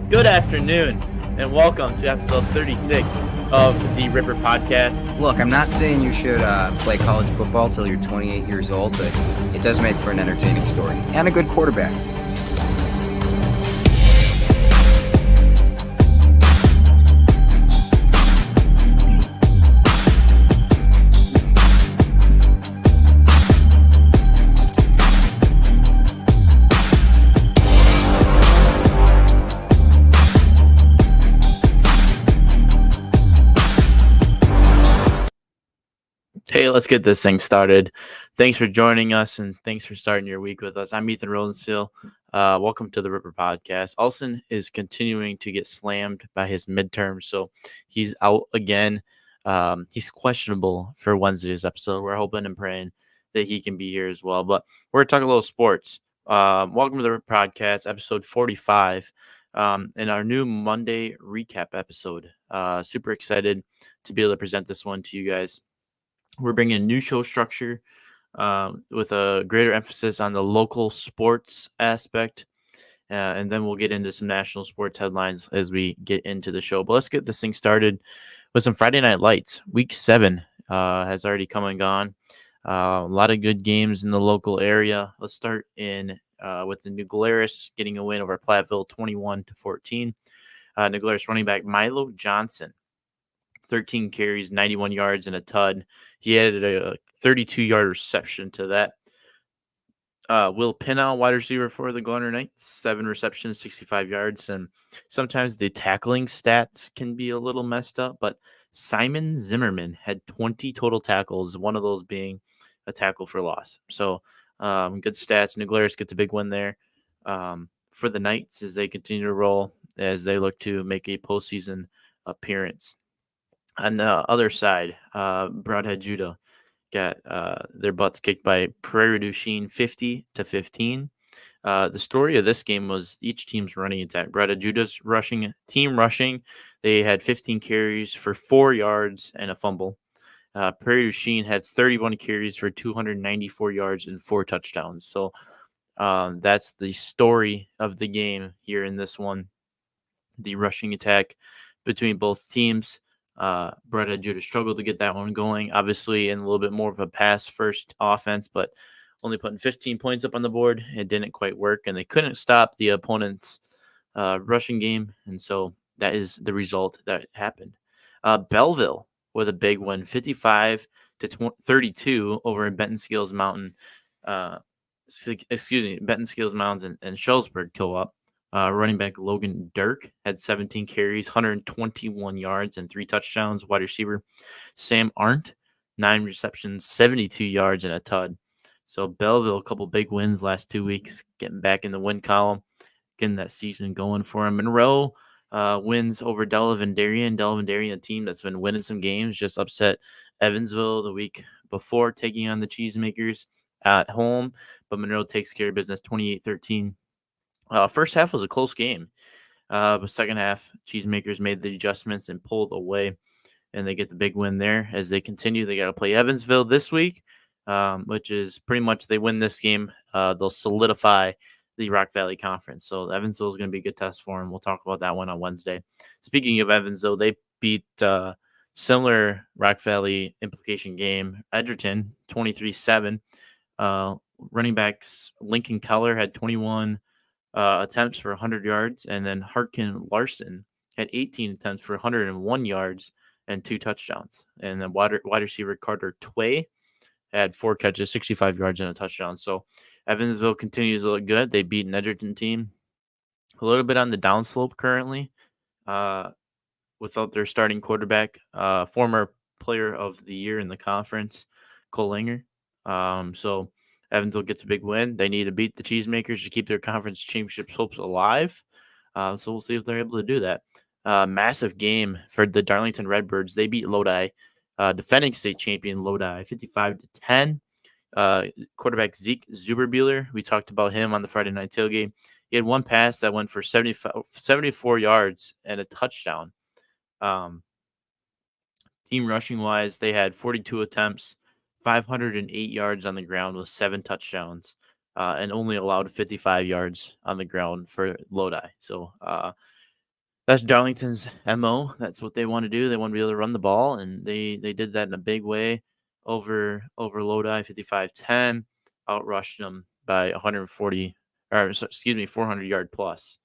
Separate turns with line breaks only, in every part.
Good afternoon, and welcome to episode 36 of the Ripper Podcast.
Look, I'm not saying you should play college football till you're 28 years old, but it does make for an entertaining story and a good quarterback.
Hey, let's get this thing started. Thanks for joining us, and thanks for starting your week with us. I'm Ethan Rosenstiel. Welcome to the Ripper Podcast. Olsen is continuing to get slammed by his midterm, so he's out again. He's questionable for Wednesday's episode. We're hoping and praying that he can be here as well. But we're going to talk a little sports. Welcome to the Ripper Podcast, episode 45, and our new Monday recap episode. Super excited to be able to present this one to you guys. We're bringing a new show structure with a greater emphasis on the local sports aspect. And then we'll get into some national sports headlines as we get into the show. But let's get this thing started with some Friday Night Lights. Week 7 has already come and gone. A lot of good games in the local area. Let's start with the New Glarus getting a win over Platteville 21-14. New Glarus running back Milo Johnson, 13 carries, 91 yards, and a tud. He added a 32-yard reception to that. Will Pinnow, wide receiver for the Glarner Knights, 7 receptions, 65 yards. And sometimes the tackling stats can be a little messed up, but Simon Zimmerman had 20 total tackles, one of those being a tackle for loss. So good stats. New Glarus gets a big win there for the Knights as they continue to roll, as they look to make a postseason appearance. On the other side, Broadhead Judah got their butts kicked by Prairie du Chien 50-15. The story of this game was each team's running attack. Broadhead Judah's rushing. They had 15 carries for 4 yards and a fumble. Prairie du Chien had 31 carries for 294 yards and 4 touchdowns. So that's the story of the game here in this one. The rushing attack between both teams. Broadhead Judah struggled to get that one going, obviously in a little bit more of a pass-first offense, but only putting 15 points up on the board. It didn't quite work, and they couldn't stop the opponent's rushing game, and so that is the result that happened. Belleville with a big win, 55-32 over in Benton Skills Mountain. Benton Skills Mountains and Schellsburg co-op. Running back Logan Dirk had 17 carries, 121 yards, and 3 touchdowns. Wide receiver Sam Arndt, 9 receptions, 72 yards, and a tud. So Belleville, a couple big wins last 2 weeks, getting back in the win column, getting that season going for him. Monroe wins over Delavan Darien. Delavan Darien, a team that's been winning some games, just upset Evansville the week before, taking on the Cheesemakers at home. But Monroe takes care of business 28-13. First half was a close game. But second half, Cheesemakers made the adjustments and pulled away, and they get the big win there. As they continue, they got to play Evansville this week, which is pretty much they win this game, they'll solidify the Rock Valley Conference. So Evansville is going to be a good test for them. We'll talk about that one on Wednesday. Speaking of Evansville, they beat similar Rock Valley implication game, Edgerton, 23-7. Running backs Lincoln Keller had 21 attempts for 100 yards, and then Harkin Larson had 18 attempts for 101 yards and 2 touchdowns. And then wide receiver Carter Tway had 4 catches, 65 yards, and a touchdown. So Evansville continues to look good. They beat an Edgerton team a little bit on the downslope currently without their starting quarterback, former player of the year in the conference, Cole Langer. So Evansville gets a big win. They need to beat the Cheesemakers to keep their conference championship hopes alive. So we'll see if they're able to do that. Massive game for the Darlington Redbirds. They beat Lodi, defending state champion Lodi, 55-10. Quarterback Zeke Zuberbuehler, we talked about him on the Friday night tailgate. He had one pass that went for 74 yards and a touchdown. Team rushing wise, they had 42 attempts, 508 yards on the ground with 7 touchdowns, and only allowed 55 yards on the ground for Lodi. So That's Darlington's MO. That's what they want to do. They want to be able to run the ball, and they did that in a big way over Lodi 55-10, outrushed them by 140 or 400 yard plus.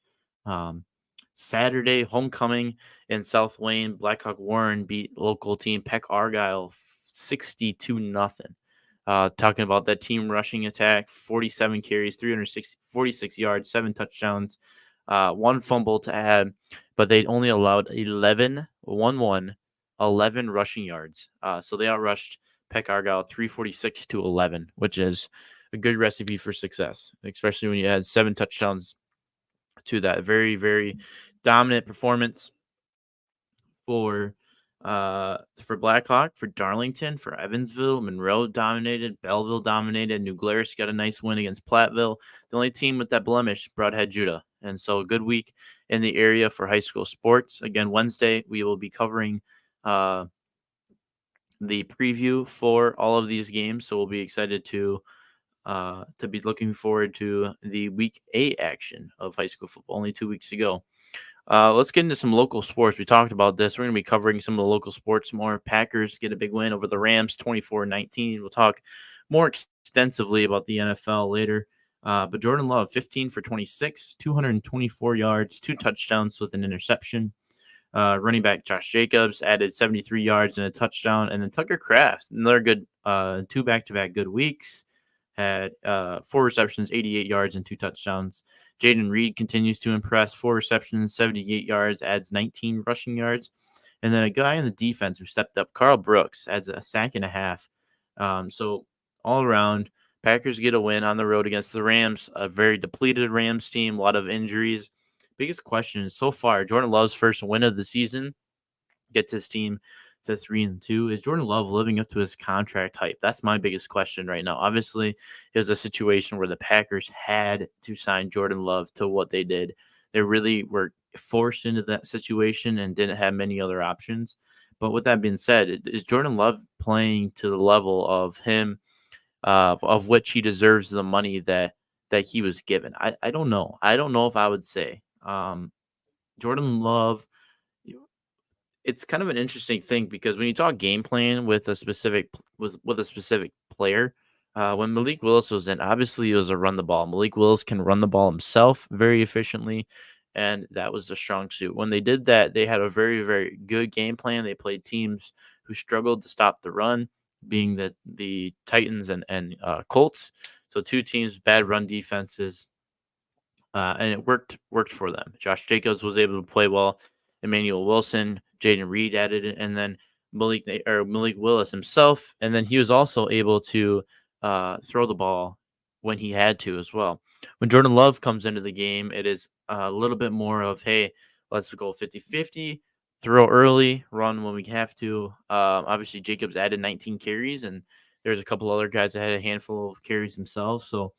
Um, Saturday homecoming in South Wayne, Blackhawk Warren beat local team Peck Argyle 62-0. Talking about that team rushing attack, 47 carries, 46 yards, 7 touchdowns, 1 fumble to add, but they only allowed 11 rushing yards. So they outrushed Peck Argyle 346 to 11, which is a good recipe for success, especially when you add 7 touchdowns to that. Very, very dominant performance for Blackhawk, for Darlington, for Evansville. Monroe dominated, Belleville dominated, New Glarus got a nice win against Platteville. The only team with that blemish, Broadhead Judah. And so a good week in the area for high school sports. Again, Wednesday, we will be covering the preview for all of these games. So we'll be excited to be looking forward to the week 8 action of high school football. Only 2 weeks to go. Let's get into some local sports. We talked about this. We're going to be covering some of the local sports more. Packers get a big win over the Rams, 24-19. We'll talk more extensively about the NFL later. But Jordan Love, 15 for 26, 224 yards, 2 touchdowns with an interception. Running back Josh Jacobs added 73 yards and a touchdown. And then Tucker Kraft, another good 2 back-to-back good weeks, had 4 receptions, 88 yards, and 2 touchdowns. Jaden Reed continues to impress. 4 receptions, 78 yards, adds 19 rushing yards. And then a guy in the defense who stepped up, Carl Brooks, adds a sack and a half. So all around, Packers get a win on the road against the Rams, a very depleted Rams team, a lot of injuries. Biggest question is so far, Jordan Love's first win of the season gets his team to 3-2. Is Jordan Love living up to his contract hype? That's my biggest question right now. Obviously, it was a situation where the Packers had to sign Jordan Love to what they did. They really were forced into that situation and didn't have many other options. But with that being said, is Jordan Love playing to the level of him, of which he deserves the money that he was given? I don't know. I don't know if I would say Jordan Love. It's kind of an interesting thing because when you talk game plan with a specific player, when Malik Willis was in, obviously it was a run the ball. Malik Willis can run the ball himself very efficiently, and that was the strong suit. When they did that, they had a very, very good game plan. They played teams who struggled to stop the run, being the Titans and Colts. So 2 teams, bad run defenses, and it worked for them. Josh Jacobs was able to play well. Emmanuel Wilson, Jaden Reed added it, and then Malik Willis himself, and then he was also able to throw the ball when he had to as well. When Jordan Love comes into the game, it is a little bit more of, hey, let's go 50-50, throw early, run when we have to. Obviously, Jacobs added 19 carries, and there's a couple other guys that had a handful of carries themselves, so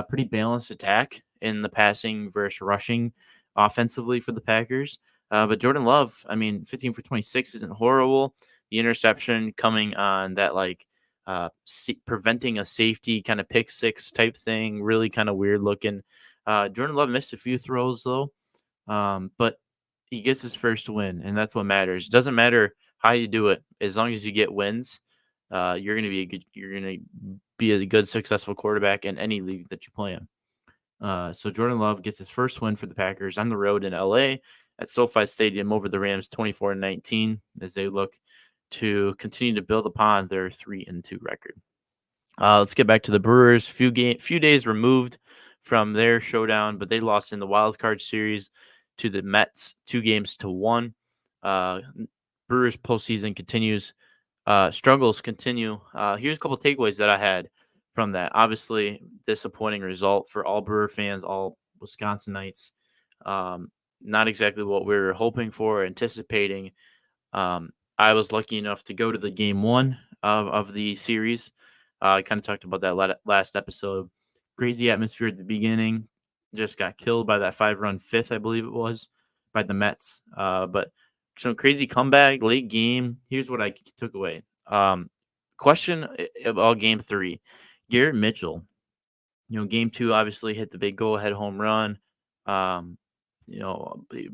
pretty balanced attack in the passing versus rushing offensively for the Packers. But Jordan Love, 15 for 26 isn't horrible. The interception coming on that, preventing a safety kind of pick six type thing, really kind of weird looking. Jordan Love missed a few throws though, but he gets his first win, and that's what matters. It doesn't matter how you do it, as long as you get wins. You're gonna be a good, successful quarterback in any league that you play in. So Jordan Love gets his first win for the Packers on the road in LA at SoFi Stadium over the Rams 24-19 as they look to continue to build upon their 3-2 record. Let's get back to the Brewers. Few days removed from their showdown, but they lost in the wild card series to the Mets 2-1. Brewers postseason continues. Struggles continue. Here's a couple takeaways that I had from that. Obviously, disappointing result for all Brewer fans, all Wisconsinites. Not exactly what we were hoping for, anticipating. I was lucky enough to go to the game 1 of the series. I kind of talked about that last episode. Crazy atmosphere at the beginning. Just got killed by that 5-run fifth, I believe it was, by the Mets. But some crazy comeback, late game. Here's what I took away. Question about game 3. Garrett Mitchell. Game 2 obviously hit the big go-ahead home run.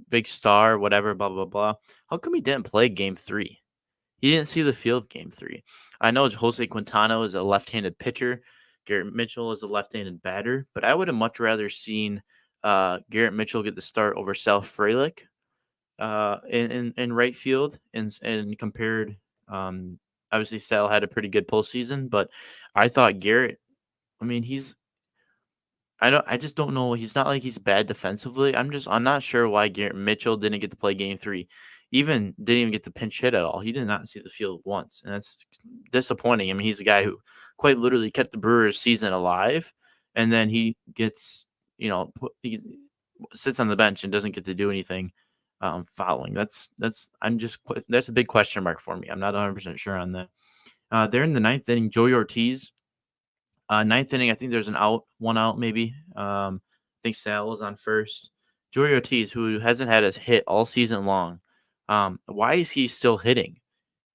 big star, whatever, blah blah blah. How come he didn't play Game 3? He didn't see the field Game 3. I know Jose Quintana is a left-handed pitcher. Garrett Mitchell is a left-handed batter, but I would have much rather seen Garrett Mitchell get the start over Sal Frelick in right field, and compared. Um, Obviously, Sal had a pretty good postseason, but I thought Garrett. I mean, I just don't know. He's not like he's bad defensively. I'm not sure why Garrett Mitchell didn't get to play Game 3. Even didn't even get to pinch hit at all. He did not see the field once, and that's disappointing. I mean, he's a guy who quite literally kept the Brewers season alive, and then he gets he sits on the bench and doesn't get to do anything following. That's a big question mark for me. I'm not 100% sure on that. They're in the ninth inning. Joey Ortiz, ninth inning, I think there's one out maybe. I think Sal was on first. Joey Ortiz, who hasn't had a hit all season long, why is he still hitting?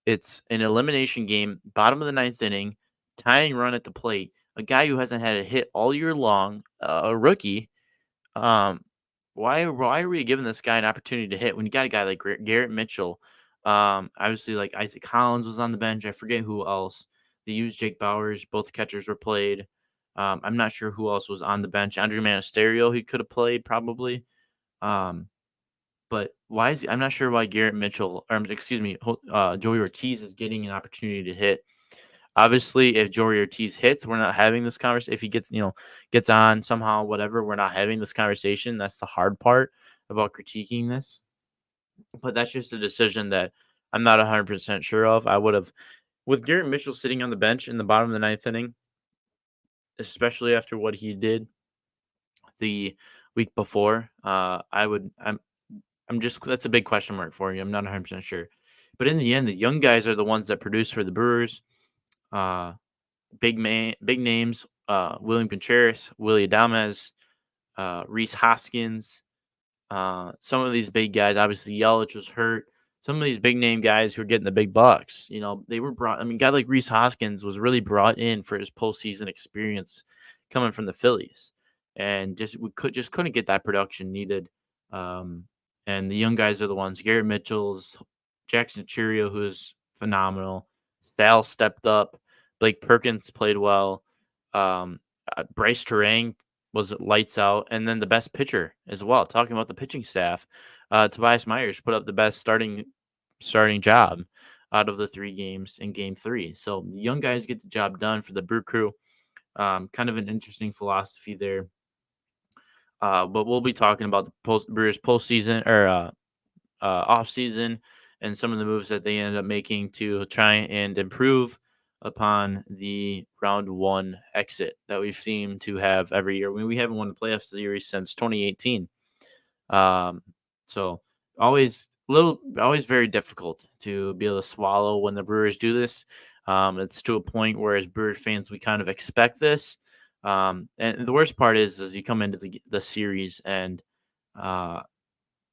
It's an elimination game, bottom of the ninth inning, tying run at the plate. A guy who hasn't had a hit all year long, a rookie. Um, why are we giving this guy an opportunity to hit when you got a guy like Garrett Mitchell? Obviously, like Isaac Collins was on the bench. I forget who else. They used Jake Bowers. Both catchers were played. I'm not sure who else was on the bench. Andrew Monasterio, he could have played probably. Um, but why is he, I'm not sure why Garrett Mitchell, or excuse me, Joey Ortiz is getting an opportunity to hit. Obviously, if Joey Ortiz hits, we're not having this conversation. If he gets on somehow, whatever, we're not having this conversation. That's the hard part about critiquing this. But that's just a decision that I'm not 100% sure of. I would have, with Garrett Mitchell sitting on the bench in the bottom of the ninth inning, especially after what he did the week before. I'm just that's a big question mark for you. I'm not 100% sure. But in the end, the young guys are the ones that produce for the Brewers. Uh, big names. William Contreras, Willie Adames, Reese Hoskins. Some of these big guys, obviously Yelich was hurt. Some of these big name guys who are getting the big bucks, they were brought. I mean, a guy like Reese Hoskins was really brought in for his postseason experience coming from the Phillies, and just couldn't get that production needed. Um, and the young guys are the ones. Garrett Mitchell's, Jackson Churio, who is phenomenal. Sal stepped up. Blake Perkins played well. Bryce Terang was lights out, and then the best pitcher as well. Talking about the pitching staff, Tobias Myers put up the best starting job out of the 3 games in Game 3. So the young guys get the job done for the Brew Crew. Kind of an interesting philosophy there. But we'll be talking about the Brewers postseason or off season and some of the moves that they ended up making to try and improve upon the round 1 exit that we've seemed to have every year. I mean, we haven't won the playoff series since 2018. So always very difficult to be able to swallow when the Brewers do this. It's to a point where as Brewers fans, we kind of expect this. And the worst part is you come into the series and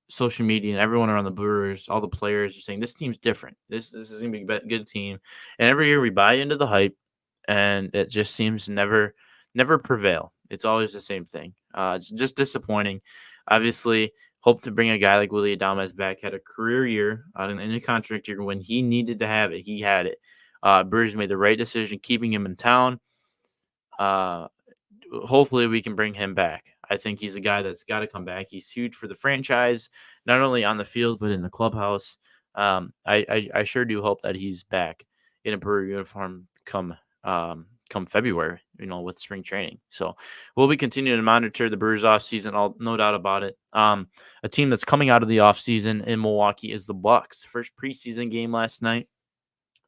social media and everyone around the Brewers, all the players are saying this team's different. This is going to be a good team. And every year we buy into the hype, and it just seems never prevail. It's always the same thing. It's just disappointing. Obviously, hope to bring a guy like Willie Adames back. Had a career year in a contract year when he needed to have it. He had it. Brewers made the right decision keeping him in town. Hopefully we can bring him back. I think he's a guy that's got to come back. He's huge for the franchise, not only on the field but in the clubhouse. I sure do hope that he's back in a Brewer uniform come February, with spring training. So we'll be continuing to monitor the Brewers off season. No doubt about it. A team that's coming out of the off season in Milwaukee is the Bucks. First preseason game last night.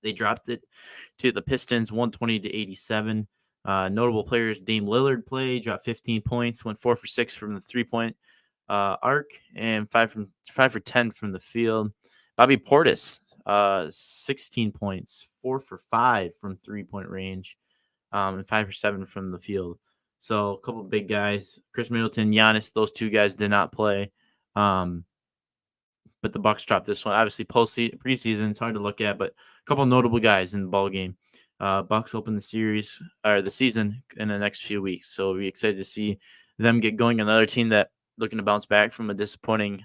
They dropped it to the Pistons 120-87. Notable players: Dame Lillard played, dropped 15 points, went 4 for 6 from the 3-point arc, and 5 for 10 from the field. Bobby Portis, 16 points, 4 for 5 from 3-point range, and 5 for 7 from the field. So a couple of big guys: Chris Middleton, Giannis. Those 2 guys did not play. But the Bucks dropped this one. Obviously, preseason, it's hard to look at, but a couple notable guys in the ball game. Bucks open the season in the next few weeks, so we're excited to see them get going. Another team that looking to bounce back from a disappointing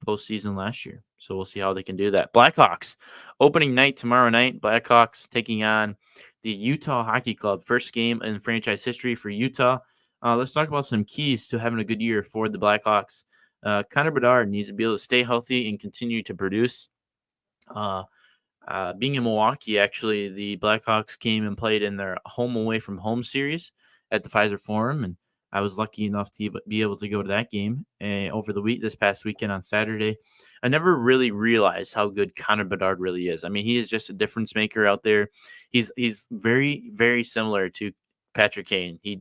postseason last year. So we'll see how they can do that. Blackhawks opening night tomorrow night. Blackhawks taking on the Utah Hockey Club. First game in franchise history for Utah. Let's talk about some keys to having a good year for the Blackhawks. Connor Bedard needs to be able to stay healthy and continue to produce. Being in Milwaukee, actually, the Blackhawks came and played in their home away from home series at the Pfizer Forum, and I was lucky enough to be able to go to that game over the week this past weekend on Saturday. I never really realized how good Connor Bedard really is. I mean, he is just a difference maker out there. He's very, very similar to Patrick Kane. He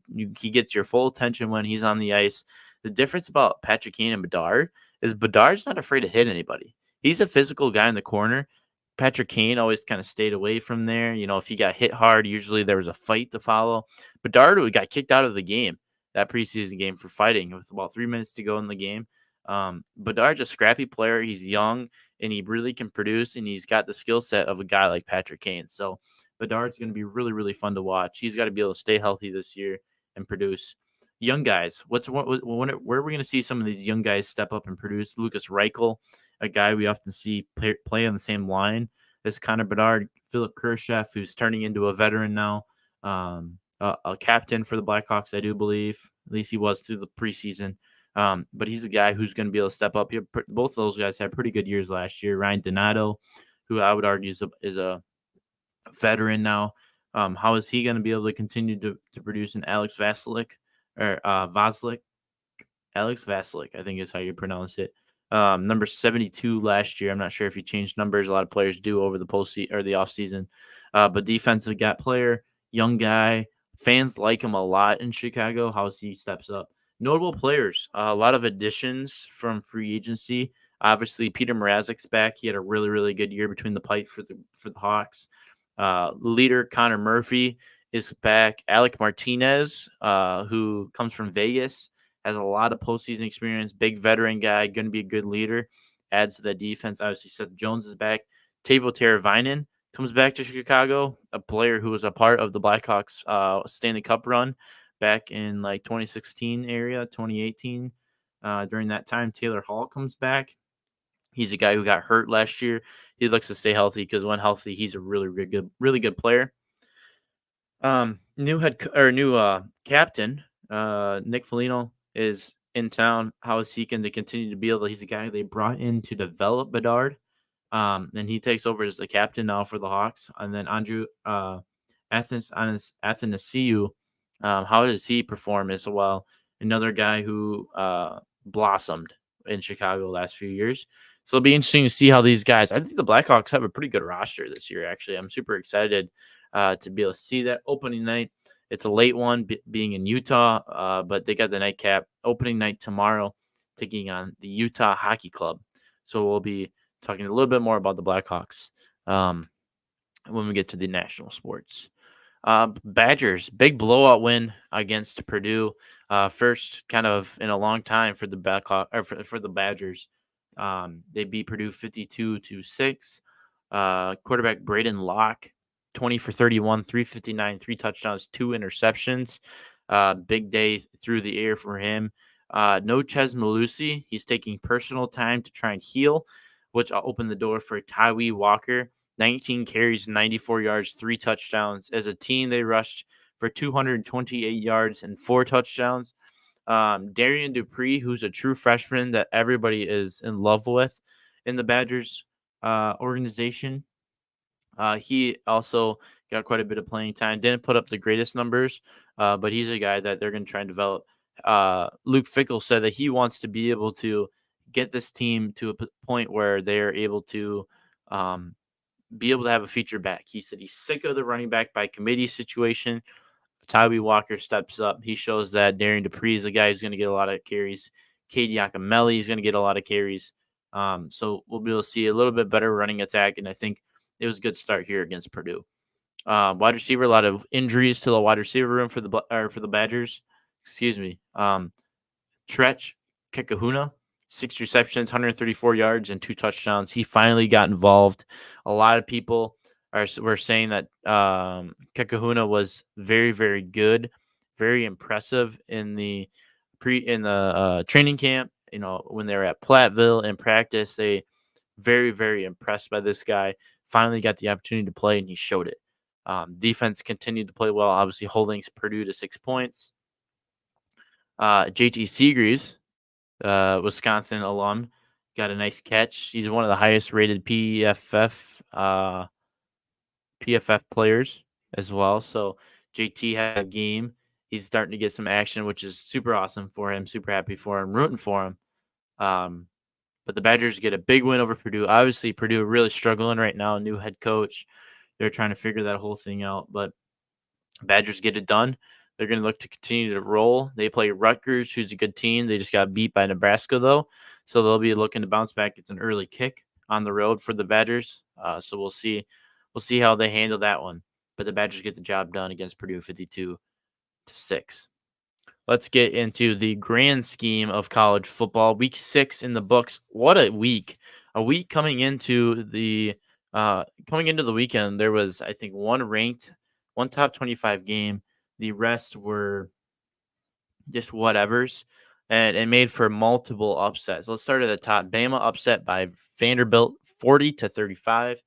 gets your full attention when he's on the ice. The difference about Patrick Kane and Bedard is Bedard's not afraid to hit anybody. He's a physical guy in the corner. Patrick Kane always kind of stayed away from there. You know, if he got hit hard, usually there was a fight to follow. Bedard got kicked out of the game, that preseason game, for fighting with about 3 minutes to go in the game. Bedard's a scrappy player. He's young, and he really can produce, and he's got the skill set of a guy like Patrick Kane. So Bedard's going to be really, really fun to watch. He's got to be able to stay healthy this year and produce. Young guys, where are we going to see some of these young guys step up and produce? Lucas Reichel, a guy we often see play on the same line as Connor Bedard. Philip Kurashev, who's turning into a veteran now, a captain for the Blackhawks, I do believe. At least he was through the preseason. But he's a guy who's going to be able to step up here. Both of those guys had pretty good years last year. Ryan Donato, who I would argue is a veteran now. How is he going to be able to continue to produce? An Alex Vasilic, Alex Vasilic, I think is how you pronounce it. Number 72 last year. I'm not sure if he changed numbers. A lot of players do over the postseason or the offseason. But defensive player, young guy. Fans like him a lot in Chicago. How he steps up. Notable players. A lot of additions from free agency. Obviously, Peter Mrazek's back. He had a really, really good year between the pipe for the Hawks. Leader Connor Murphy is back. Alec Martinez, who comes from Vegas, has a lot of postseason experience. Big veteran guy, going to be a good leader. Adds to the defense. Obviously, Seth Jones is back. Teuvo Teravainen comes back to Chicago, a player who was a part of the Blackhawks Stanley Cup run back in like 2016 area, 2018. During that time, Taylor Hall comes back. He's a guy who got hurt last year. He looks to stay healthy because when healthy, he's a really good player. New captain, Nick Foligno is in town. How is he going to continue to be able? He's a guy they brought in to develop Bedard, and he takes over as the captain now for the Hawks. And then Andrew Athanasiou, how does he perform as well? Another guy who blossomed in Chicago the last few years. So it'll be interesting to see how these guys. I think the Blackhawks have a pretty good roster this year. Actually, I'm super excited to be able to see that opening night. It's a late one, being in Utah, but they got the nightcap opening night tomorrow, taking on the Utah Hockey Club. So we'll be talking a little bit more about the Blackhawks when we get to the national sports. Badgers, big blowout win against Purdue. First kind of in a long time for the for the Badgers. They beat Purdue 52-6. Quarterback Braden Locke, 20 for 31, 359, 3 touchdowns, 2 interceptions. Big day through the air for him. No Chez Mellusi. He's taking personal time to try and heal, which opened the door for Tyree Walker. 19 carries, 94 yards, 3 touchdowns. As a team, they rushed for 228 yards and 4 touchdowns. Darian Dupree, who's a true freshman that everybody is in love with in the Badgers organization. He also got quite a bit of playing time. Didn't put up the greatest numbers, but he's a guy that they're going to try and develop. Luke Fickell said that he wants to be able to get this team to a point where they are able to be able to have a feature back. He said he's sick of the running back by committee situation. Tyree Walker steps up. He shows that Darian Dupree is a guy who's going to get a lot of carries. Cade Giacomelli is going to get a lot of carries. So we'll be able to see a little bit better running attack, and I think it was a good start here against Purdue. Wide receiver, a lot of injuries to the wide receiver room for the Badgers. Excuse me. Tretch Kekahuna, 6 receptions, 134 yards, and 2 touchdowns. He finally got involved. A lot of people were saying that Kekahuna was very, very good, very impressive in the training camp. When they were at Platteville in practice, they very, very impressed by this guy. Finally got the opportunity to play, and he showed it. Defense continued to play well, obviously holding Purdue to 6 points. JT Seagreaves, Wisconsin alum, got a nice catch. He's one of the highest rated PFF players as well. So JT had a game. He's starting to get some action, which is super awesome for him. Super happy for him, rooting for him. But the Badgers get a big win over Purdue. Obviously, Purdue really struggling right now. New head coach. They're trying to figure that whole thing out. But Badgers get it done. They're going to look to continue to roll. They play Rutgers, who's a good team. They just got beat by Nebraska, though. So they'll be looking to bounce back. It's an early kick on the road for the Badgers. So we'll see. We'll see how they handle that one. But the Badgers get the job done against Purdue 52-6. Let's get into the grand scheme of college football. Week 6 in the books. What a week. A week coming into the weekend, there was, I think, one top 25 game. The rest were just whatevers. And it made for multiple upsets. Let's start at the top. Bama upset by Vanderbilt 40-35.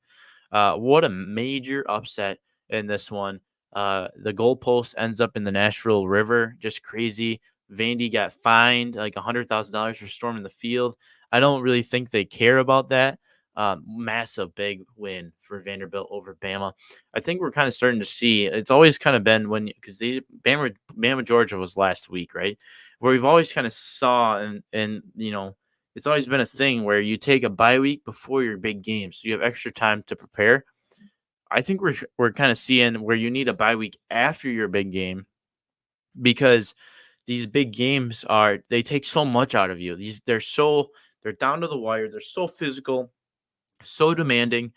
What a major upset in this one. The goalpost ends up in the Nashville River. Just crazy. Vandy got fined like $100,000 for storming the field. I don't really think they care about that. Massive big win for Vanderbilt over Bama. I think we're kind of starting to see, it's always kind of been because Bama Georgia was last week, right? Where we've always kind of saw and it's always been a thing where you take a bye week before your big game, so you have extra time to prepare. I think we're kind of seeing where you need a bye week after your big game, because these big games they take so much out of you. They're down to the wire. They're so physical, so demanding,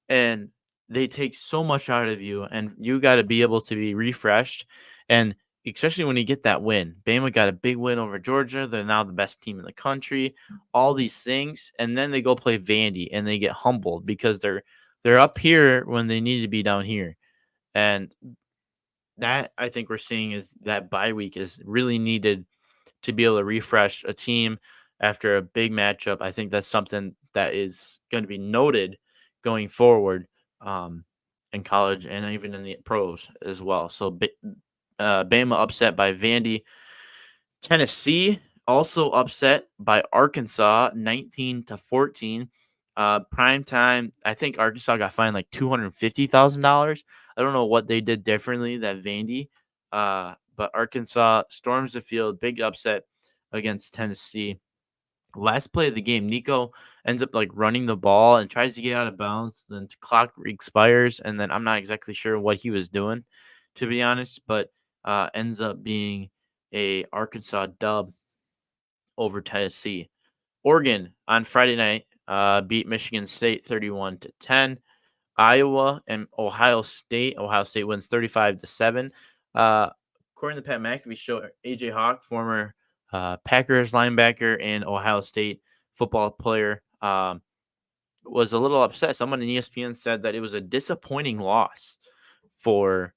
and they take so much out of you, and you got to be able to be refreshed. And especially when you get that win. Bama got a big win over Georgia. They're now the best team in the country. All these things, and then they go play Vandy, and they get humbled because they're up here when they need to be down here. And that, I think we're seeing, is that bye week is really needed to be able to refresh a team after a big matchup. I think that's something that is going to be noted going forward in college and even in the pros as well. So Bama upset by Vandy. Tennessee also upset by Arkansas 19-14. Prime time, I think Arkansas got fined like $250,000. I don't know what they did differently than Vandy, but Arkansas storms the field. Big upset against Tennessee. Last play of the game, Nico ends up like running the ball and tries to get out of bounds. Then the clock expires, and then I'm not exactly sure what he was doing, to be honest, but ends up being a Arkansas dub over Tennessee. Oregon on Friday night beat Michigan State 31-10. Iowa and Ohio State. Ohio State wins 35-7. According to the Pat McAfee show, AJ Hawk, former Packers linebacker and Ohio State football player, was a little upset. Someone in ESPN said that it was a disappointing loss for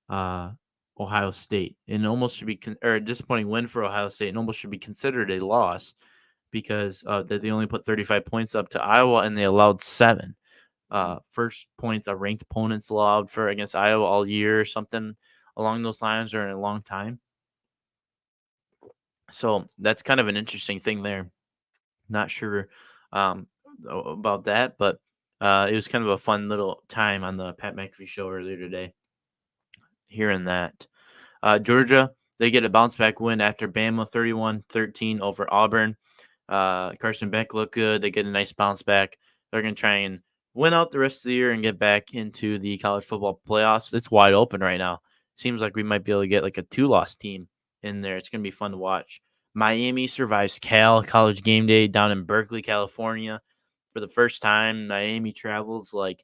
Ohio State, and almost should be a disappointing win for Ohio State, and almost should be considered a loss because that they only put 35 points up to Iowa and they allowed 7. First points a ranked opponents allowed for against Iowa all year, or something along those lines, or in a long time. So that's kind of an interesting thing there. Not sure about that, but it was kind of a fun little time on the Pat McAfee show earlier today. Hearing that. Georgia, they get a bounce back win after Bama 31-13 over Auburn. Carson Beck looked good. They get a nice bounce back. They're going to try and win out the rest of the year and get back into the college football playoffs. It's wide open right now. Seems like we might be able to get like a 2-loss team in there. It's going to be fun to watch. Miami survives College game day down in Berkeley, California. For the first time, Miami travels like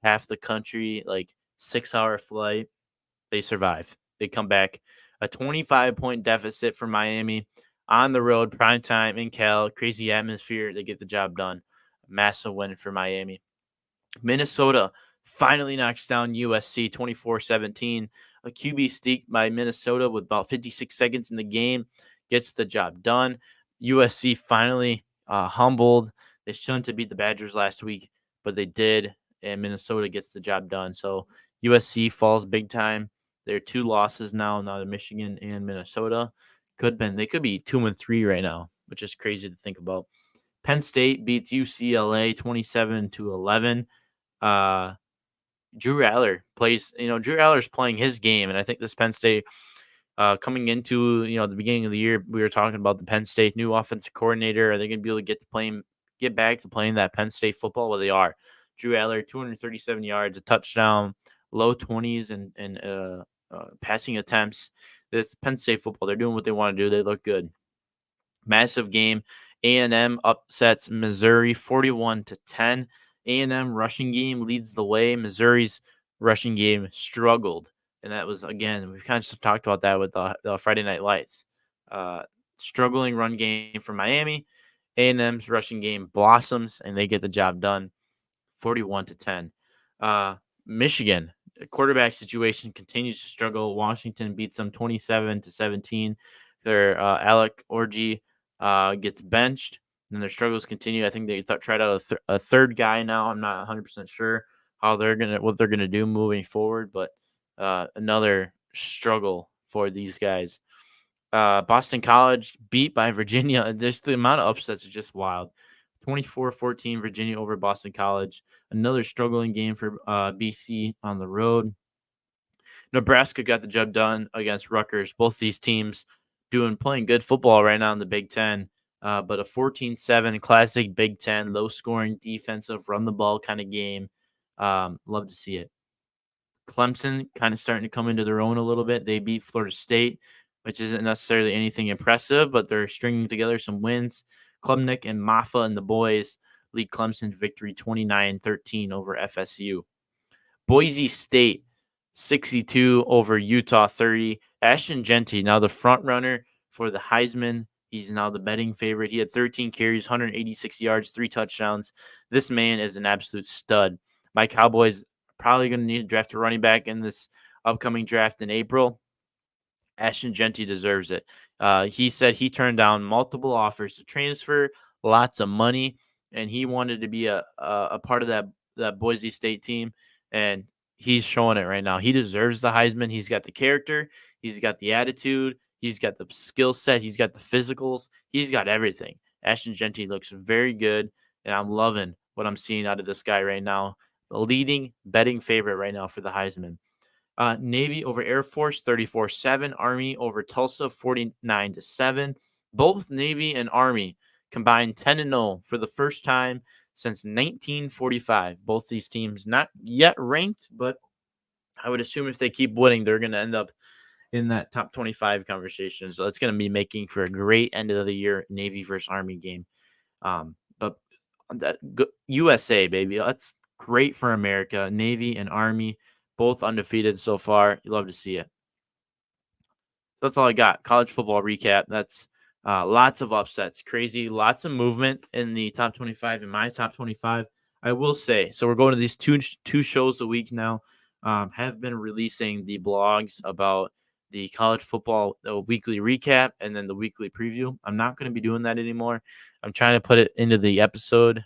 half the country, like 6-hour flight. They survive. They come back. A 25-point deficit for Miami on the road, prime time in Cal. Crazy atmosphere. They get the job done. Massive win for Miami. Minnesota finally knocks down USC 24-17. A QB sneak by Minnesota with about 56 seconds in the game. gets the job done. USC finally humbled. They shouldn't have beat the Badgers last week, but they did, and Minnesota gets the job done. So USC falls big time. They're 2 losses now to Michigan and Minnesota. They could be 2-3 right now, which is crazy to think about. Penn State beats UCLA 27-11. Drew Aller plays, Drew Aller's playing his game, and I think this Penn State coming into, the beginning of the year, we were talking about the Penn State new offensive coordinator. Are they going to be able to get back to playing that Penn State football? Well, they are. Drew Aller, 237 yards, a touchdown, low 20s and passing attempts. This Penn State football, they're doing what they want to do. They look good. Massive game. A&M upsets Missouri 41-10. A&M rushing game leads the way. Missouri's rushing game struggled. And that was, again, we've kind of talked about that with the Friday Night Lights. Struggling run game for Miami. A&M's rushing game blossoms, and they get the job done 41-10. Michigan, quarterback situation continues to struggle. Washington beats them 27-17. Their Alec Orji gets benched, and their struggles continue. I think they tried out a third guy now. I'm not 100% sure what they're gonna do moving forward, but another struggle for these guys. Boston College beat by Virginia. Just the amount of upsets is just wild. 24-14 Virginia over Boston College. Another struggling game for BC on the road. Nebraska got the job done against Rutgers. Both these teams playing good football right now in the Big Ten. But a 14-7 classic Big Ten, low-scoring defensive, run-the-ball kind of game. Love to see it. Clemson kind of starting to come into their own a little bit. They beat Florida State, which isn't necessarily anything impressive, but they're stringing together some wins. Klubnik and Maffa and the boys lead Clemson victory 29-13 over FSU. Boise State 62 over Utah 30. Ashton Jeanty, now the front runner for the Heisman. He's now the betting favorite. He had 13 carries, 186 yards, 3 touchdowns. This man is an absolute stud. My Cowboys probably going to need to draft a running back in this upcoming draft in April. Ashton Jeanty deserves it. He said he turned down multiple offers to transfer, lots of money, and he wanted to be a part of that Boise State team, and he's showing it right now. He deserves the Heisman. He's got the character. He's got the attitude. He's got the skill set. He's got the physicals. He's got everything. Ashton Jeanty looks very good, and I'm loving what I'm seeing out of this guy right now. The leading betting favorite right now for the Heisman. Navy over Air Force 34-7. Army over Tulsa 49-7. Both Navy and Army combined 10-0 for the first time since 1945. Both these teams not yet ranked, but I would assume if they keep winning, they're going to end up in that top 25 conversation. So it's going to be making for a great end of the year Navy versus Army game. But that USA, baby, that's great for America. Navy and Army, both undefeated so far. You love to see it. So that's all I got. College football recap. That's lots of upsets. Crazy. Lots of movement in the top 25, in my top 25. I will say, so we're going to these two shows a week now. Have been releasing the blogs about the college football weekly recap and then the weekly preview. I'm not going to be doing that anymore. I'm trying to put it into the episode.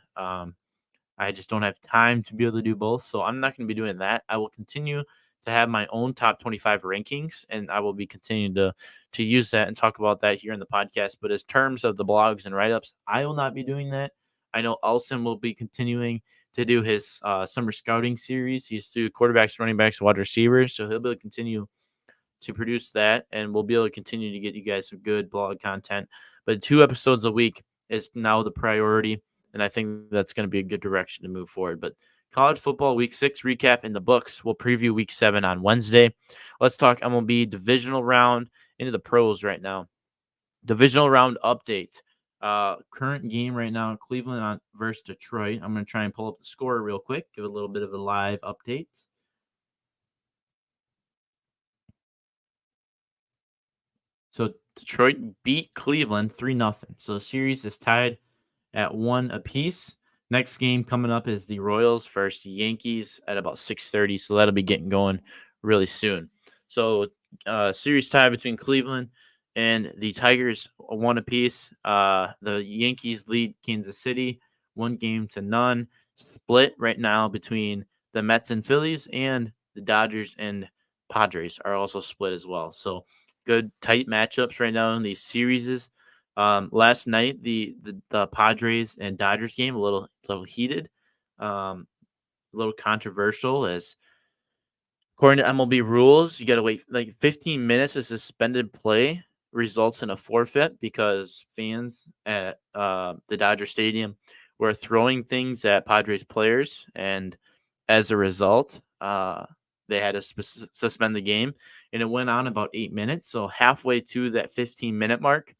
I just don't have time to be able to do both, so I'm not going to be doing that. I will continue to have my own top 25 rankings, and I will be continuing to use that and talk about that here in the podcast. But as terms of the blogs and write-ups, I will not be doing that. I know Elson will be continuing to do his summer scouting series. He's do quarterbacks, running backs, wide receivers, so he'll be able to continue to produce that, and we'll be able to continue to get you guys some good blog content. But 2 episodes a week is now the priority, and I think that's going to be a good direction to move forward. But college football week 6 recap in the books. We'll preview week 7 on Wednesday. Let's talk MLB divisional round into the pros right now. Divisional round update. Current game right now, Cleveland versus Detroit. I'm going to try and pull up the score real quick, give a little bit of a live update. So Detroit beat Cleveland 3-0. So the series is tied at 1 apiece. Next game coming up is the Royals versus Yankees at about 6:30. So that'll be getting going really soon. So series tie between Cleveland and the Tigers one apiece. The Yankees lead Kansas City 1-0. Split right now between the Mets and Phillies, and the Dodgers and Padres are also split as well. So good tight matchups right now in these series. Last night the Padres and Dodgers game a little heated, a little controversial as according to MLB rules, you got to wait like 15 minutes of suspended play results in a forfeit because fans at the Dodger Stadium were throwing things at Padres players, and as a result, they had to suspend the game, and it went on about 8 minutes. So halfway to that 15-minute mark,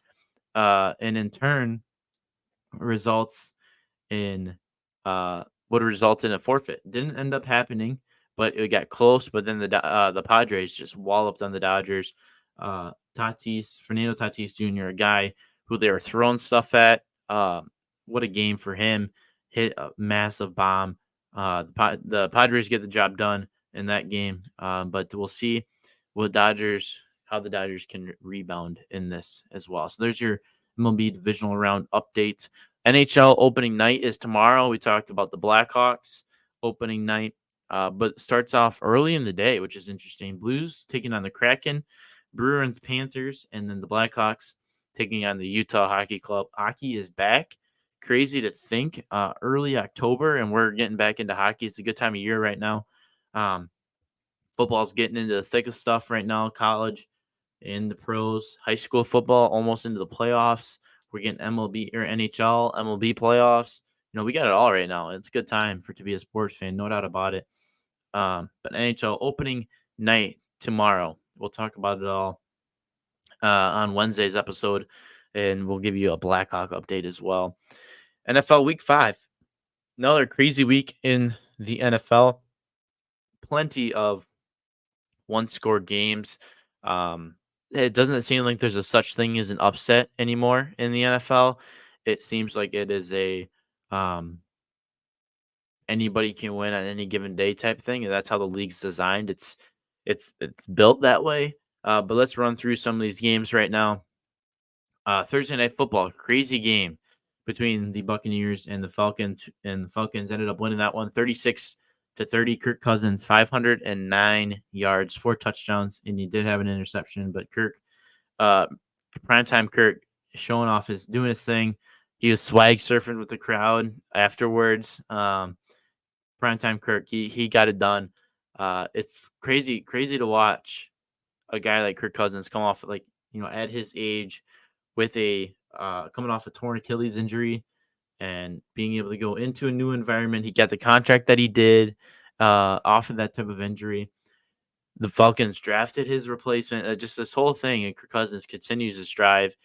and in turn results in would result in a forfeit. Didn't end up happening, but it got close. But then the Padres just walloped on the Dodgers. Fernando Tatis Jr., a guy who they were throwing stuff at. What a game for him! Hit a massive bomb. The Padres get the job done in that game, but we'll see how the Dodgers can rebound in this as well. So there's your MLB divisional round updates. NHL opening night is tomorrow. We talked about the Blackhawks opening night, but it starts off early in the day, which is interesting. Blues taking on the Kraken, Bruins, Panthers, and then the Blackhawks taking on the Utah Hockey Club. Hockey is back. Crazy to think, early October, and we're getting back into hockey. It's a good time of year right now. Football's getting into the thick of stuff right now. College and the pros, high school football almost into the playoffs. We're getting MLB or NHL, MLB playoffs. We got it all right now. It's a good time to be a sports fan, no doubt about it. But NHL opening night tomorrow. We'll talk about it all on Wednesday's episode, and we'll give you a Blackhawk update as well. NFL Week 5. Another crazy week in the NFL. Plenty of one-score games. It doesn't seem like there's a such thing as an upset anymore in the NFL. It seems like it is a anybody can win on any given day type thing, and that's how the league's designed. It's built that way. But let's run through some of these games right now. Thursday Night Football, crazy game between the Buccaneers and the Falcons, and the Falcons ended up winning that one 36-30. Kirk Cousins, 509 yards, 4 touchdowns, and he did have an interception. But primetime Kirk, showing off doing his thing. He was swag surfing with the crowd afterwards. Primetime Kirk, he got it done. It's crazy to watch a guy like Kirk Cousins come off at his age with coming off a torn Achilles injury and being able to go into a new environment. He got the contract that he did off of that type of injury. The Falcons drafted his replacement. Just this whole thing, and Kirk Cousins continues to strive.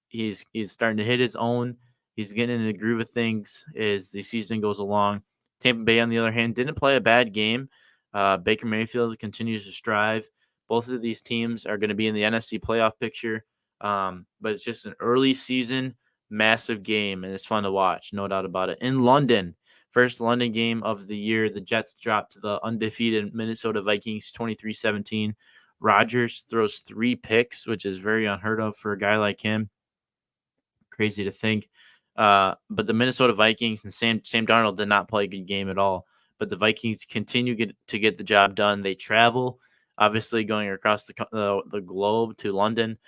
He's starting to hit his own. He's getting in the groove of things as the season goes along. Tampa Bay, on the other hand, didn't play a bad game. Baker Mayfield continues to strive. Both of these teams are going to be in the NFC playoff picture. But it's just an early season massive game, and it's fun to watch, no doubt about it. In London, first London game of the year, the Jets dropped to the undefeated Minnesota Vikings 23-17. Rodgers throws 3 picks, which is very unheard of for a guy like him. Crazy to think. But the Minnesota Vikings and Sam Darnold did not play a good game at all. But the Vikings continue to get the job done. They travel, obviously going across the globe to London,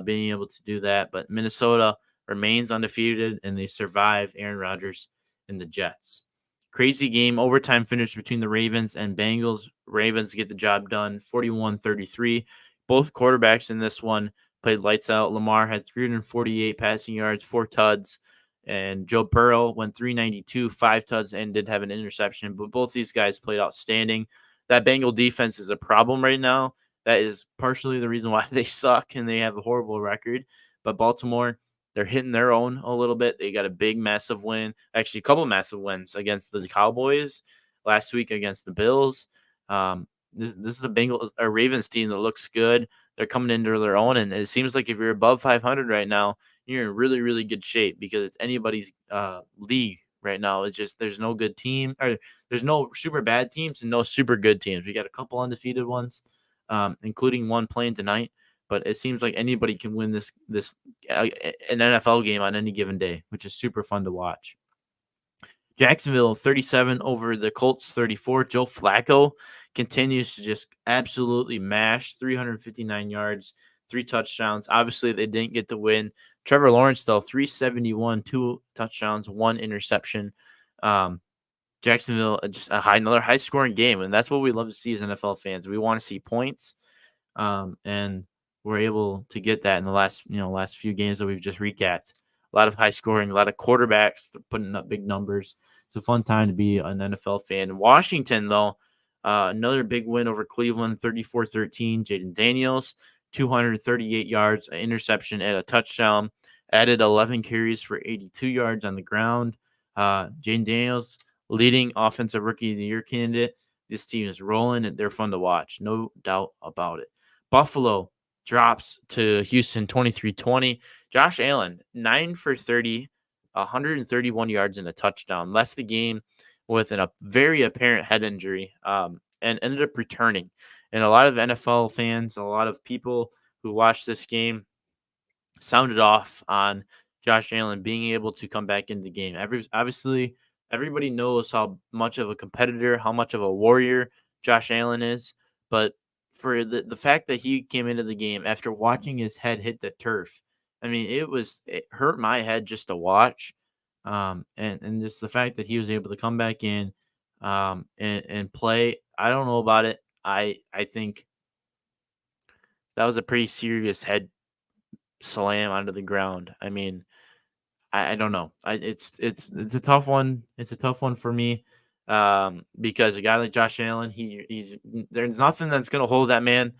being able to do that. But Minnesota remains undefeated, and they survive Aaron Rodgers and the Jets. Crazy game, overtime finish between the Ravens and Bengals. Ravens get the job done, 41-33. Both quarterbacks in this one played lights out. Lamar had 348 passing yards, 4 tuds, and Joe Burrow went 392, 5 tuds, and did have an interception. But both these guys played outstanding. That Bengal defense is a problem right now. That is partially the reason why they suck and they have a horrible record. But Baltimore, they're hitting their own a little bit. They got a big, massive win. Actually, a couple massive wins against the Cowboys last week against the Bills. This is a Ravens team that looks good. They're coming into their own, and it seems like if you're above 500 right now, you're in really, really good shape because it's anybody's league right now. It's just there's no good team, or there's no super bad teams and no super good teams. We got a couple undefeated ones, including one playing tonight. but it seems like anybody can win this an NFL game on any given day, which is super fun to watch. Jacksonville 37 over the Colts 34. Joe Flacco continues to just absolutely mash 359 yards, 3 touchdowns. Obviously, they didn't get the win. Trevor Lawrence, though, 371, 2 touchdowns, 1 interception. Jacksonville, just another high scoring game. And that's what we love to see as NFL fans. We want to see points. And we're able to get that in the last few games that we've just recapped. A lot of high scoring, a lot of quarterbacks putting up big numbers. It's a fun time to be an NFL fan. Washington, though, another big win over Cleveland, 34-13. Jaden Daniels, 238 yards, an interception, and a touchdown. Added 11 carries for 82 yards on the ground. Jaden Daniels, leading offensive rookie of the year candidate. This team is rolling, and they're fun to watch. No doubt about it. Buffalo drops to Houston 23-20. Josh Allen, 9 for 30, 131 yards and a touchdown. Left the game with a very apparent head injury and ended up returning. And a lot of NFL fans, a lot of people who watched this game sounded off on Josh Allen being able to come back into the game. Obviously, everybody knows how much of a competitor, how much of a warrior Josh Allen is. But for the fact that he came into the game after watching his head hit the turf, I mean, it hurt my head just to watch. And just the fact that he was able to come back in and play. I don't know about it. I think that was a pretty serious head slam onto the ground. I mean, I don't know. It's a tough one. It's a tough one for me because a guy like Josh Allen, he's there's nothing that's gonna hold that man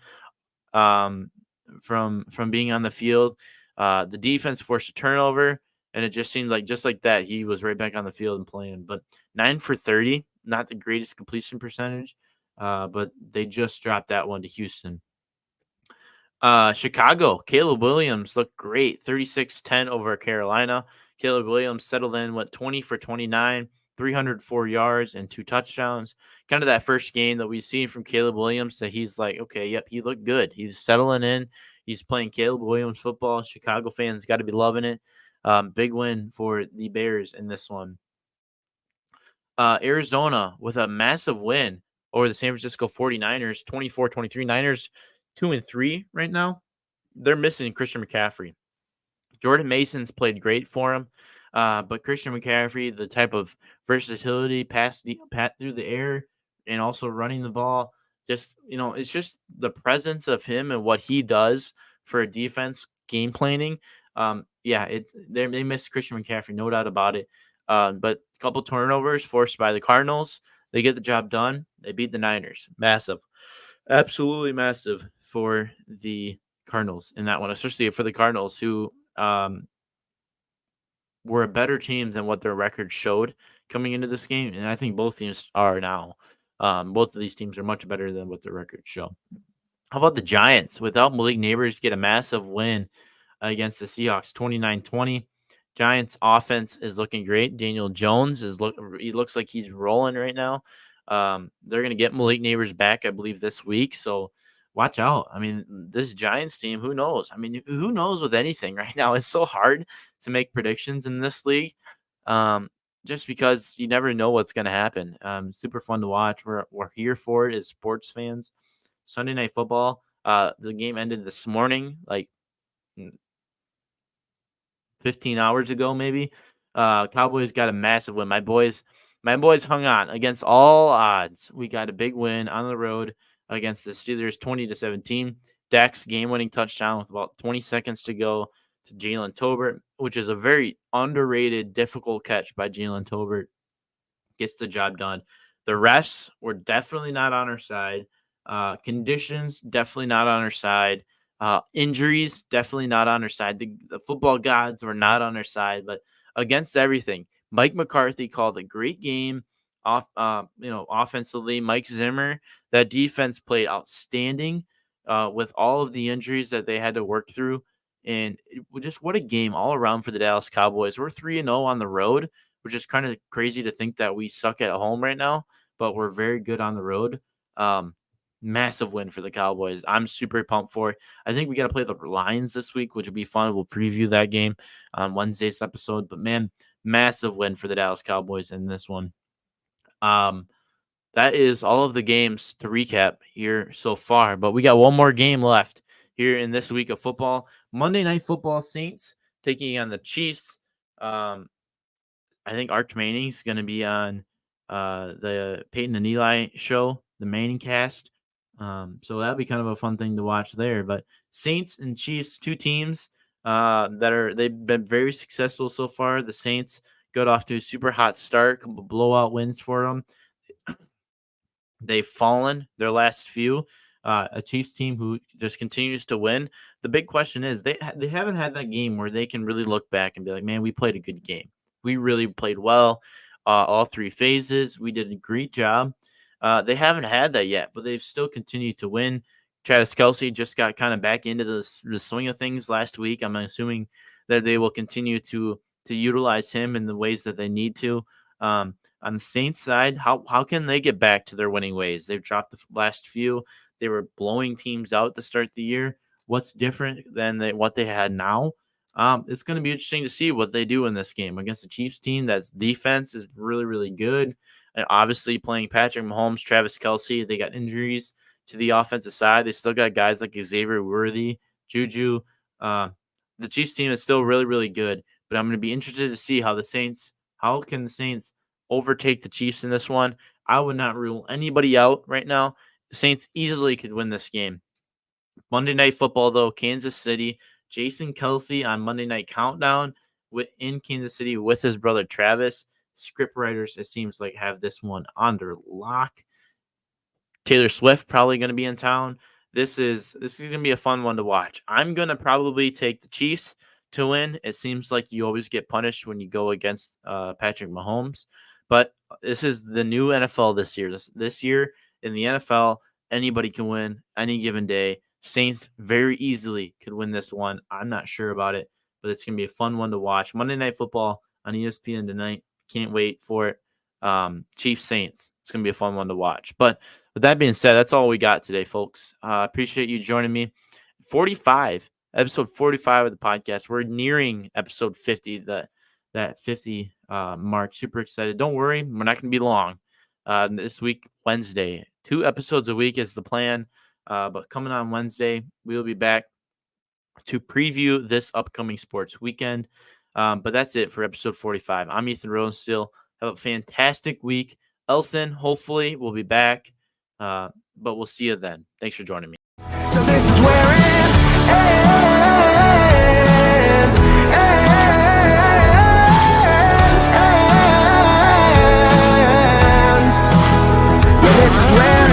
from being on the field. The defense forced a turnover, and it just seemed like just like that he was right back on the field and playing. But 9 for 30, not the greatest completion percentage, but they just dropped that one to Houston. Chicago, Caleb Williams looked great, 36-10 over Carolina. Caleb Williams settled in, 20 for 29, 304 yards and 2 touchdowns. Kind of that first game that we've seen from Caleb Williams that he's like, okay, yep, he looked good. He's settling in. He's playing Caleb Williams football. Chicago fans got to be loving it. Big win for the Bears in this one. Arizona with a massive win over the San Francisco 49ers, 24-23. Niners 2-3 right now. They're missing Christian McCaffrey. Jordan Mason's played great for him, but Christian McCaffrey, the type of versatility, pass through the air, and also running the ball, just it's just the presence of him and what he does for a defense game planning. They missed Christian McCaffrey, no doubt about it. But a couple turnovers forced by the Cardinals, they get the job done. They beat the Niners, massive, absolutely massive for the Cardinals in that one, especially for the Cardinals who were a better team than what their record showed coming into this game, and I think both teams are now. Both of these teams are much better than what their records show. How about the Giants? Without Malik Neighbors, get a massive win against the Seahawks, 29-20. Giants offense is looking great. Daniel Jones he looks like he's rolling right now. They're going to get Malik Neighbors back, I believe, this week. So watch out. I mean, this Giants team, who knows? I mean, who knows with anything right now? It's so hard to make predictions in this league just because you never know what's going to happen. Super fun to watch. We're here for it as sports fans. Sunday Night Football. The game ended this morning, like 15 hours ago, maybe. Cowboys got a massive win. My boys hung on against all odds. We got a big win on the road against the Steelers, 20-17. Dak's game-winning touchdown with about 20 seconds to go to Jalen Tolbert, which is a very underrated, difficult catch by Jalen Tolbert. Gets the job done. The refs were definitely not on our side. Conditions, definitely not on our side. Injuries, definitely not on our side. The football gods were not on our side, but against everything, Mike McCarthy called a great game. Offensively, Mike Zimmer, that defense played outstanding with all of the injuries that they had to work through. And just what a game all around for the Dallas Cowboys. We're 3-0 on the road, which is kind of crazy to think that we suck at home right now, but we're very good on the road. massive win for the Cowboys. I'm super pumped for it. I think we got to play the Lions this week, which will be fun. We'll preview that game on Wednesday's episode. But man, massive win for the Dallas Cowboys in this one. That is all of the games to recap here so far. But we got one more game left here in this week of football. Monday Night Football, Saints taking on the Chiefs. I think Arch Manning's going to be on the Peyton and Eli show, the Manning cast. So that'll be kind of a fun thing to watch there. But Saints and Chiefs, two teams they've been very successful so far. The Saints got off to a super hot start, couple blowout wins for them. They've fallen their last few. A Chiefs team who just continues to win. The big question is they haven't had that game where they can really look back and be like, man, we played a good game. We really played well all three phases. We did a great job. They haven't had that yet, but they've still continued to win. Travis Kelce just got kind of back into the swing of things last week. I'm assuming that they will continue to utilize him in the ways that they need to. On the Saints side, how can they get back to their winning ways? They've dropped the last few. They were blowing teams out to start the year. What's different than what they had now? It's going to be interesting to see what they do in this game against the Chiefs team. That's defense is really, really good. And obviously playing Patrick Mahomes, Travis Kelce, they got injuries to the offensive side. They still got guys like Xavier Worthy, Juju. The Chiefs team is still really, really good. But I'm going to be interested to see how can the Saints overtake the Chiefs in this one. I would not rule anybody out right now. The Saints easily could win this game. Monday Night Football, though, Kansas City. Jason Kelce on Monday Night Countdown in Kansas City with his brother Travis. Script writers, it seems like, have this one under lock. Taylor Swift probably going to be in town. This is going to be a fun one to watch. I'm going to probably take the Chiefs to win. It seems like you always get punished when you go against Patrick Mahomes. But this is the new NFL this year. This year in the NFL, anybody can win any given day. Saints very easily could win this one. I'm not sure about it, but it's going to be a fun one to watch. Monday Night Football on ESPN tonight. Can't wait for it. Chiefs Saints. It's going to be a fun one to watch. But with that being said, that's all we got today, folks. Appreciate you joining me. Episode 45 of the podcast. We're nearing episode 50, that 50 mark. Super excited. Don't worry, we're not going to be long. This week, Wednesday. 2 episodes a week is the plan. But coming on Wednesday, we will be back to preview this upcoming sports weekend. But that's it for episode 45. I'm Ethan Rosenstiel. Have a fantastic week. Elson, hopefully, will be back. But we'll see you then. Thanks for joining me.
So this is where it ends. This is where